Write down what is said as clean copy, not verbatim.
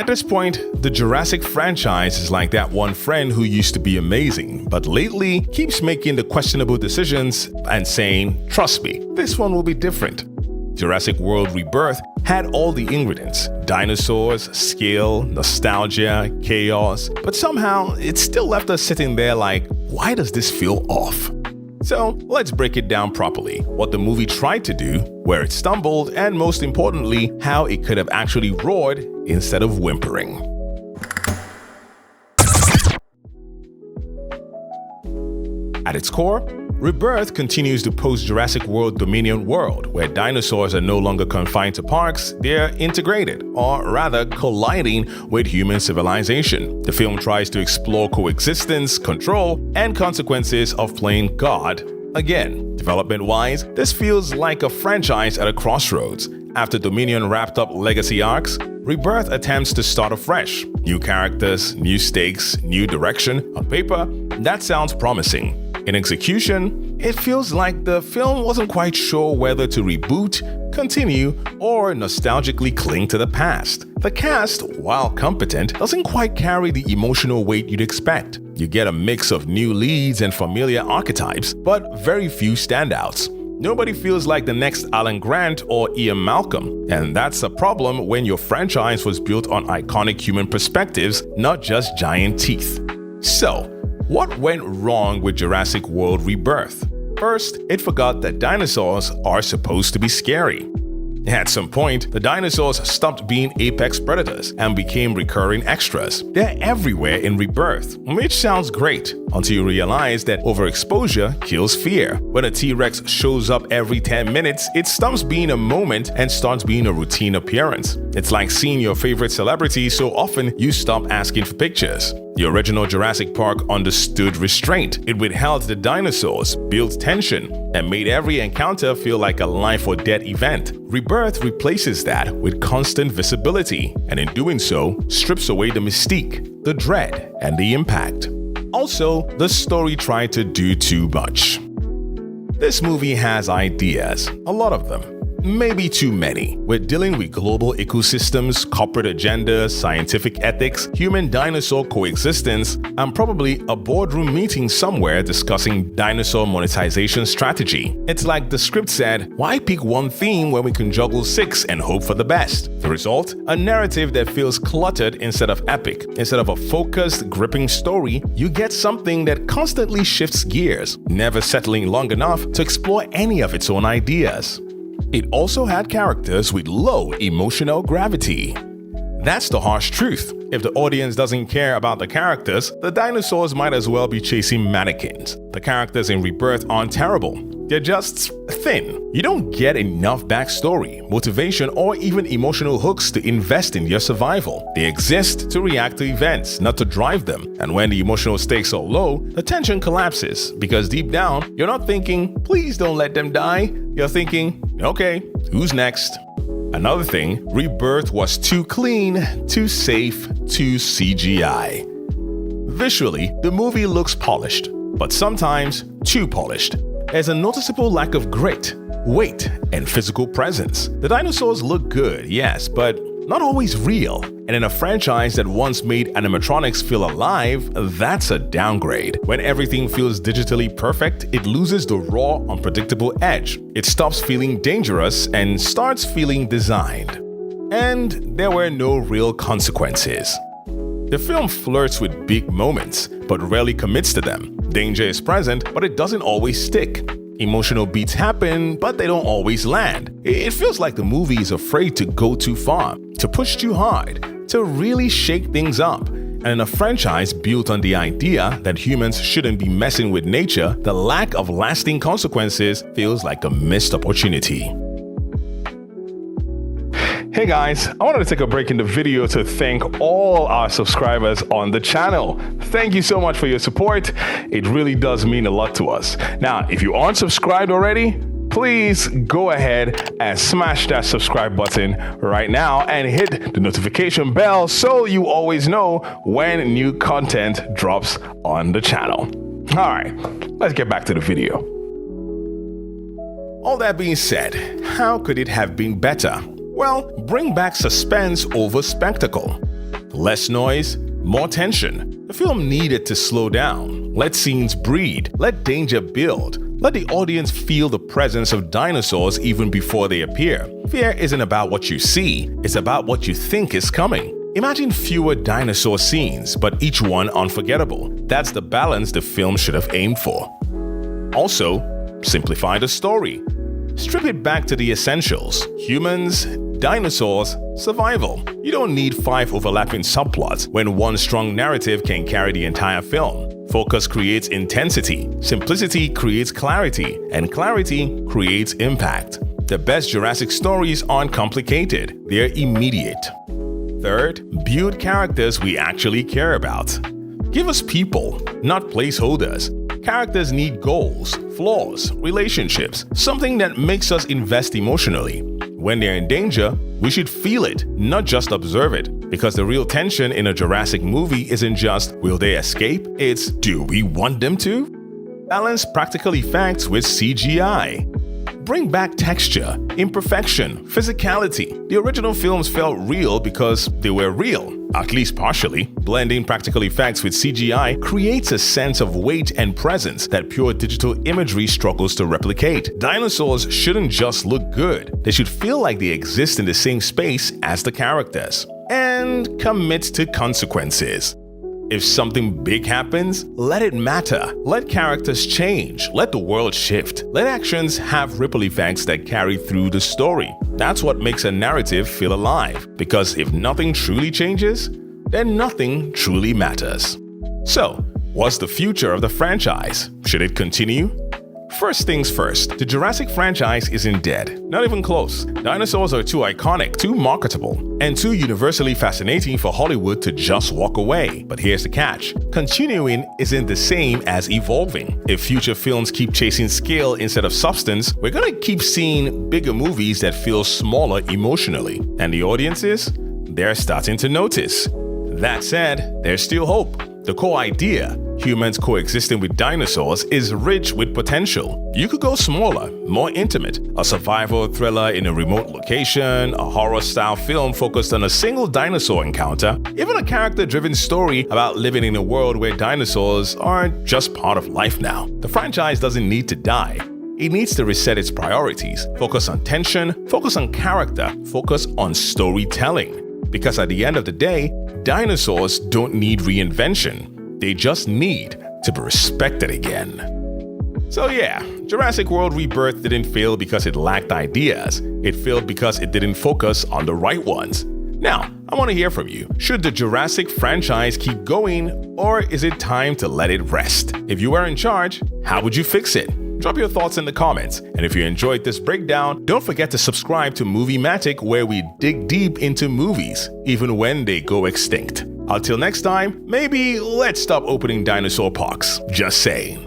At this point, the Jurassic franchise is like that one friend who used to be amazing, but lately keeps making the questionable decisions and saying, "Trust me, this one will be different." Jurassic World Rebirth had all the ingredients: dinosaurs, skill, nostalgia, chaos, but somehow it still left us sitting there like, why does this feel off? So let's break it down properly, what the movie tried to do, where it stumbled, and most importantly, how it could have actually roared instead of whimpering. At its core, Rebirth continues the post-Jurassic World Dominion world, where dinosaurs are no longer confined to parks, they're integrated, or rather colliding with human civilization. The film tries to explore coexistence, control, and consequences of playing God again. Development-wise, this feels like a franchise at a crossroads. After Dominion wrapped up legacy arcs, Rebirth attempts to start afresh. New characters, new stakes, new direction. On paper, that sounds promising. In execution, it feels like the film wasn't quite sure whether to reboot, continue, or nostalgically cling to the past. The cast, while competent, doesn't quite carry the emotional weight you'd expect. You get a mix of new leads and familiar archetypes, but very few standouts. Nobody feels like the next Alan Grant or Ian Malcolm, and that's a problem when your franchise was built on iconic human perspectives, not just giant teeth. So, what went wrong with Jurassic World Rebirth? First, it forgot that dinosaurs are supposed to be scary. At some point, the dinosaurs stopped being apex predators and became recurring extras. They're everywhere in Rebirth, which sounds great until you realize that overexposure kills fear. When a T-Rex shows up every 10 minutes, it stops being a moment and starts being a routine appearance. It's like seeing your favorite celebrity so often you stop asking for pictures. The original Jurassic Park understood restraint. It withheld the dinosaurs, built tension, and made every encounter feel like a life or death event. Rebirth replaces that with constant visibility, and in doing so, strips away the mystique, the dread, and the impact. Also, the story tried to do too much. This movie has ideas, a lot of them. Maybe too many. We're dealing with global ecosystems, corporate agendas, scientific ethics, human-dinosaur coexistence, and probably a boardroom meeting somewhere discussing dinosaur monetization strategy. It's like the script said, why pick one theme when we can juggle 6 and hope for the best? The result? A narrative that feels cluttered instead of epic. Instead of a focused, gripping story, you get something that constantly shifts gears, never settling long enough to explore any of its own ideas. It also had characters with low emotional gravity. That's the harsh truth. If the audience doesn't care about the characters, the dinosaurs might as well be chasing mannequins. The characters in Rebirth aren't terrible. They're just thin. You don't get enough backstory, motivation, or even emotional hooks to invest in your survival. They exist to react to events, not to drive them. And when the emotional stakes are low, the tension collapses because deep down, you're not thinking, please don't let them die. You're thinking, okay, who's next? Another thing, Rebirth was too clean, too safe, too CGI. Visually, the movie looks polished, but sometimes too polished. There's a noticeable lack of grit, weight, and physical presence. The dinosaurs look good, yes, but not always real. And in a franchise that once made animatronics feel alive, that's a downgrade. When everything feels digitally perfect, it loses the raw, unpredictable edge. It stops feeling dangerous and starts feeling designed. And there were no real consequences. The film flirts with big moments, but rarely commits to them. Danger is present, but it doesn't always stick. Emotional beats happen, but they don't always land. It feels like the movie is afraid to go too far, to push too hard, to really shake things up. And in a franchise built on the idea that humans shouldn't be messing with nature, the lack of lasting consequences feels like a missed opportunity. Hey guys, I wanted to take a break in the video to thank all our subscribers on the channel. Thank you so much for your support. It really does mean a lot to us. Now, if you aren't subscribed already, please go ahead and smash that subscribe button right now and hit the notification bell so you always know when new content drops on the channel. All right, let's get back to the video. All that being said, how could it have been better? Well, bring back suspense over spectacle. Less noise, more tension. The film needed to slow down, let scenes breathe, let danger build. Let the audience feel the presence of dinosaurs even before they appear. Fear isn't about what you see, it's about what you think is coming. Imagine fewer dinosaur scenes, but each one unforgettable. That's the balance the film should have aimed for. Also, simplify the story. Strip it back to the essentials: humans, dinosaurs, survival. You don't need 5 overlapping subplots when one strong narrative can carry the entire film. Focus creates intensity, simplicity creates clarity, and clarity creates impact. The best Jurassic stories aren't complicated, they're immediate. Third, build characters we actually care about. Give us people, not placeholders. Characters need goals, flaws, relationships, something that makes us invest emotionally. When they're in danger, we should feel it, not just observe it. Because the real tension in a Jurassic movie isn't just, will they escape? It's, do we want them to? Balance practical effects with CGI. Bring back texture, imperfection, physicality. The original films felt real because they were real, at least partially. Blending practical effects with CGI creates a sense of weight and presence that pure digital imagery struggles to replicate. Dinosaurs shouldn't just look good, they should feel like they exist in the same space as the characters. And commit to consequences. If something big happens, let it matter. Let characters change. Let the world shift. Let actions have ripple effects that carry through the story. That's what makes a narrative feel alive. Because if nothing truly changes, then nothing truly matters. So, what's the future of the franchise? Should it continue? First things first, the Jurassic franchise isn't dead. Not even close. Dinosaurs are too iconic, too marketable, and too universally fascinating for Hollywood to just walk away. But here's the catch. Continuing isn't the same as evolving. If future films keep chasing scale instead of substance, we're gonna keep seeing bigger movies that feel smaller emotionally. And the audiences? They're starting to notice. That said, there's still hope. The core idea, humans coexisting with dinosaurs, is rich with potential. You could go smaller, more intimate, a survival thriller in a remote location, a horror-style film focused on a single dinosaur encounter, even a character-driven story about living in a world where dinosaurs aren't just part of life now. The franchise doesn't need to die. It needs to reset its priorities, focus on tension, focus on character, focus on storytelling. Because at the end of the day, dinosaurs don't need reinvention. They just need to be respected again. So yeah, Jurassic World Rebirth didn't fail because it lacked ideas. It failed because it didn't focus on the right ones. Now, I want to hear from you. Should the Jurassic franchise keep going, or is it time to let it rest? If you were in charge, how would you fix it? Drop your thoughts in the comments. And if you enjoyed this breakdown, don't forget to subscribe to Moviematic, where we dig deep into movies, even when they go extinct. Until next time, maybe let's stop opening dinosaur parks. Just saying.